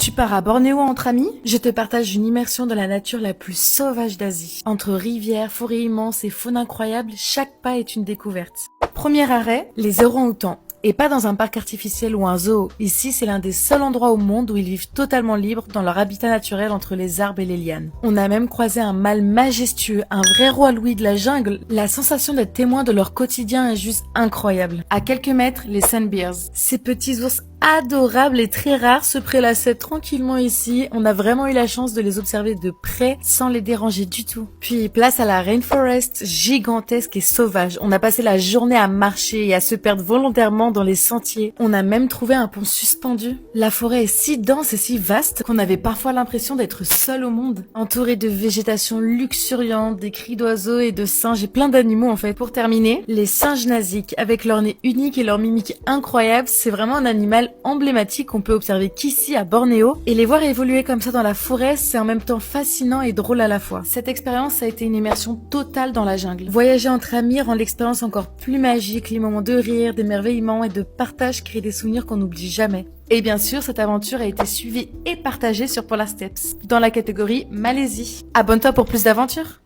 Tu pars à Bornéo entre amis? Je te partage une immersion dans la nature la plus sauvage d'Asie. Entre rivières, forêts immenses et faune incroyable, chaque pas est une découverte. Premier arrêt, les orang-outans. Et pas dans un parc artificiel ou un zoo. Ici, c'est l'un des seuls endroits au monde où ils vivent totalement libres dans leur habitat naturel entre les arbres et les lianes. On a même croisé un mâle majestueux, un vrai roi Louis de la jungle. La sensation d'être témoin de leur quotidien est juste incroyable. À quelques mètres, les sunbears. Ces petits ours adorables et très rares se prélassaient tranquillement ici. On a vraiment eu la chance de les observer de près sans les déranger du tout. Puis place à la rainforest, gigantesque et sauvage. On a passé la journée à marcher et à se perdre volontairement dans les sentiers. On a même trouvé un pont suspendu. La forêt est si dense et si vaste qu'on avait parfois l'impression d'être seul au monde. Entouré de végétation luxuriante, des cris d'oiseaux et de singes et plein d'animaux en fait. Pour terminer, les singes nasiques avec leur nez unique et leur mimique incroyable, c'est vraiment un animal emblématique qu'on peut observer qu'ici à Bornéo, et les voir évoluer comme ça dans la forêt, c'est en même temps fascinant et drôle à la fois. Cette expérience a été une immersion totale dans la jungle. Voyager entre amis rend l'expérience encore plus magique, les moments de rire, d'émerveillement et de partage créent des souvenirs qu'on n'oublie jamais. Et bien sûr, cette aventure a été suivie et partagée sur Polar Steps, dans la catégorie Malaisie. Abonne-toi pour plus d'aventures!